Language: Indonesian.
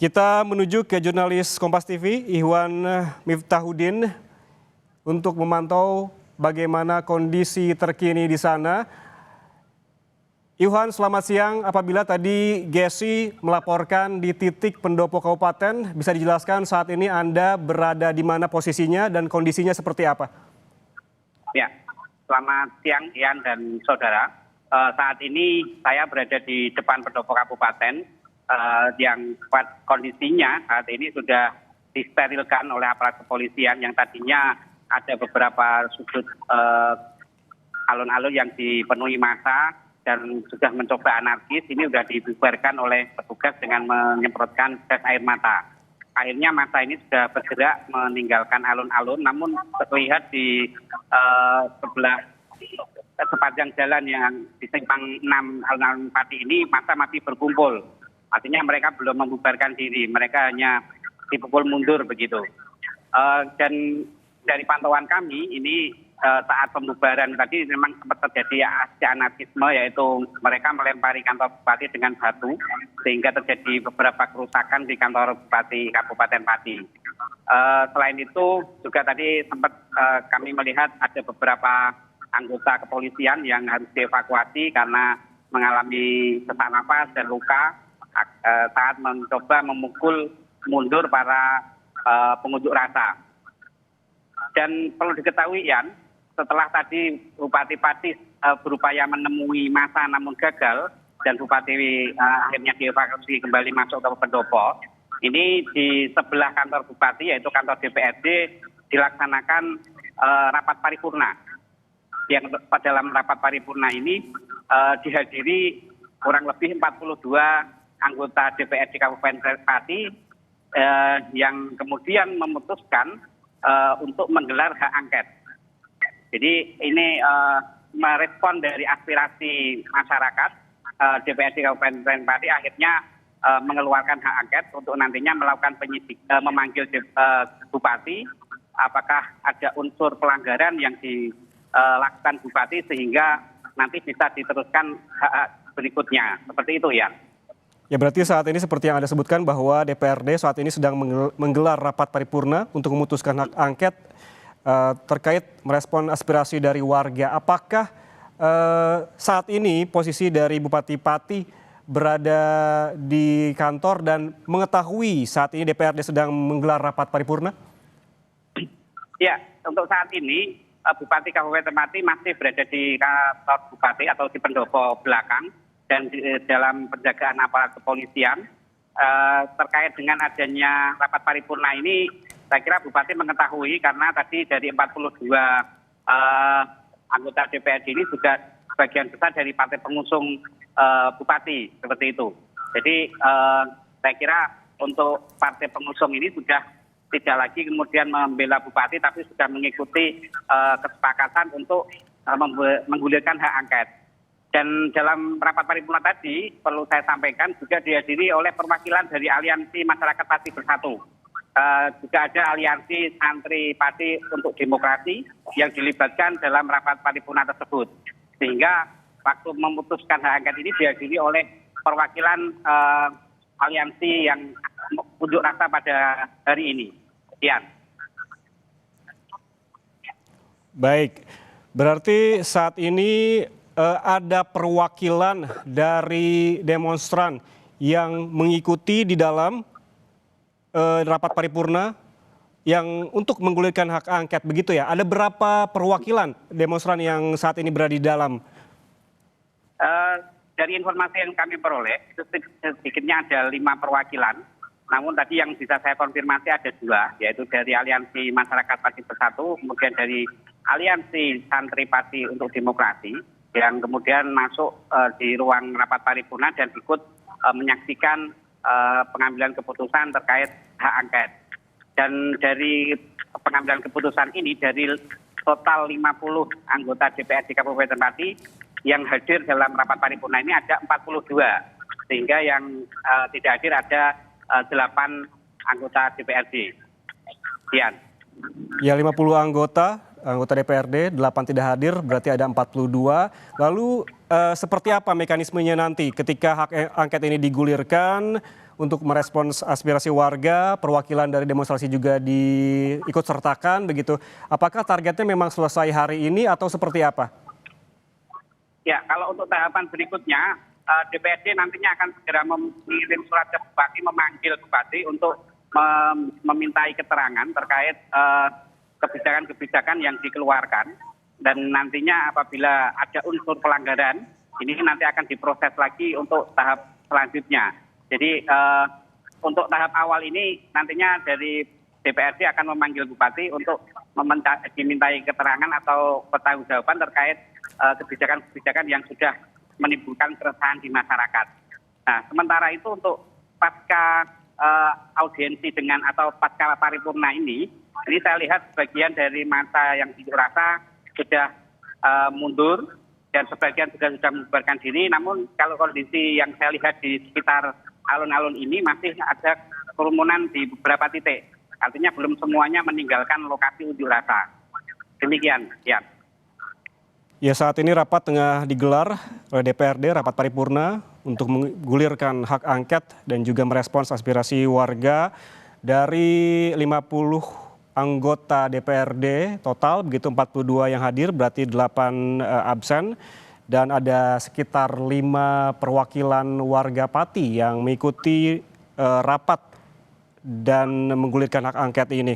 Kita menuju ke jurnalis Kompas TV, Ihwan Miftahudin, untuk memantau bagaimana kondisi terkini di sana. Ihwan, selamat siang. Apabila tadi Gesi melaporkan di titik pendopo kabupaten, bisa dijelaskan saat ini Anda berada di mana posisinya dan kondisinya seperti apa? Ya, selamat siang Ian dan saudara. Saat ini saya berada di depan pendopo kabupaten. Yang kondisinya saat ini sudah disterilkan oleh aparat kepolisian yang tadinya ada beberapa sudut alun-alun yang dipenuhi massa dan sudah mencoba anarkis. Ini sudah dibubarkan oleh petugas dengan menyemprotkan gas air mata. Akhirnya massa ini sudah bergerak meninggalkan alun-alun, namun terlihat di sebelah sepanjang jalan yang di simpang 6 alun-alun Pati ini massa masih berkumpul. Artinya mereka belum membubarkan diri, mereka hanya dipukul mundur begitu. Dan dari pantauan kami ini saat pembubaran tadi memang sempat terjadi aksi anarkisme, yaitu mereka melempari kantor bupati dengan batu sehingga terjadi beberapa kerusakan di kantor bupati Kabupaten Pati. Selain itu juga tadi sempat kami melihat ada beberapa anggota kepolisian yang harus dievakuasi karena mengalami sesak nafas dan luka saat mencoba memukul mundur para pengunjuk rasa. Dan perlu diketahui Ian, setelah tadi Bupati Pati berupaya menemui massa namun gagal dan Bupati akhirnya dievakuasi kembali masuk ke pendopo, ini di sebelah kantor Bupati yaitu kantor DPRD dilaksanakan rapat paripurna. Yang dalam rapat paripurna ini dihadiri kurang lebih 42 anggota DPRD Kabupaten Pati yang kemudian memutuskan untuk menggelar hak angket. Jadi ini merespon dari aspirasi masyarakat. DPRD Kabupaten Pati akhirnya mengeluarkan hak angket untuk nantinya melakukan memanggil Bupati apakah ada unsur pelanggaran yang dilakukan Bupati sehingga nanti bisa diteruskan hak berikutnya. Seperti itu ya. Ya, berarti saat ini seperti yang Anda sebutkan bahwa DPRD saat ini sedang menggelar rapat paripurna untuk memutuskan hak angket terkait merespon aspirasi dari warga. Apakah saat ini posisi dari Bupati Pati berada di kantor dan mengetahui saat ini DPRD sedang menggelar rapat paripurna? Ya, untuk saat ini Bupati Kabupaten Pati masih berada di kantor Bupati atau di pendopo belakang. Dan dalam penjagaan aparat kepolisian terkait dengan adanya rapat paripurna ini, saya kira Bupati mengetahui karena tadi dari 42 anggota DPRD ini sudah sebagian besar dari partai pengusung Bupati, seperti itu. Jadi saya kira untuk partai pengusung ini sudah tidak lagi kemudian membela Bupati, tapi sudah mengikuti kesepakatan untuk menggulirkan hak angket. Dan dalam rapat paripurna tadi perlu saya sampaikan juga dihadiri oleh perwakilan dari Aliansi Masyarakat Pati Bersatu. Juga ada Aliansi Santri Pati untuk Demokrasi yang dilibatkan dalam rapat paripurna tersebut. Sehingga waktu memutuskan hak angket ini dihadiri oleh perwakilan aliansi yang unjuk rasa pada hari ini. Sekian. Baik, berarti saat ini ada perwakilan dari demonstran yang mengikuti di dalam rapat paripurna yang untuk menggulirkan hak angket, begitu ya? Ada berapa perwakilan demonstran yang saat ini berada di dalam? Dari informasi yang kami peroleh, itu sedikitnya ada 5 perwakilan. Namun tadi yang bisa saya konfirmasi ada 2, yaitu dari Aliansi Masyarakat Pati Bersatu, kemudian dari Aliansi Santri Pati untuk Demokrasi, yang kemudian masuk di ruang rapat paripurna dan ikut menyaksikan pengambilan keputusan terkait hak angket. Dan dari pengambilan keputusan ini, dari total 50 anggota DPRD Kabupaten Pati yang hadir dalam rapat paripurna ini ada 42, sehingga yang tidak hadir ada 8 anggota DPRD. Sekian. Ya, 50 anggota DPRD, 8 tidak hadir, berarti ada 42. Lalu seperti apa mekanismenya nanti ketika hak angket ini digulirkan untuk merespons aspirasi warga, perwakilan dari demonstrasi juga diikut sertakan begitu. Apakah targetnya memang selesai hari ini atau seperti apa? Ya, kalau untuk tahapan berikutnya, DPRD nantinya akan segera mengirim surat ke Bupati, memanggil Bupati untuk memintai keterangan terkait kebijakan-kebijakan yang dikeluarkan. Dan nantinya apabila ada unsur pelanggaran, ini nanti akan diproses lagi untuk tahap selanjutnya. Jadi untuk tahap awal ini nantinya dari DPRD akan memanggil Bupati untuk dimintai keterangan atau pertanggungjawaban terkait kebijakan-kebijakan yang sudah menimbulkan keresahan di masyarakat. Nah, sementara itu untuk pasca audiensi dengan atau pasca paripurna ini saya lihat sebagian dari masa yang diunjuk rasa sudah mundur dan sebagian juga sudah membubarkan diri. Namun kalau kondisi yang saya lihat di sekitar alun-alun ini masih ada kerumunan di beberapa titik. Artinya belum semuanya meninggalkan lokasi unjuk rasa. Demikian, ya. Ya, saat ini rapat tengah digelar oleh DPRD, rapat paripurna untuk menggulirkan hak angket dan juga merespons aspirasi warga dari 50 anggota DPRD total, begitu 42 yang hadir, berarti 8 absen. Dan ada sekitar 5 perwakilan warga Pati yang mengikuti rapat dan menggulirkan hak angket ini.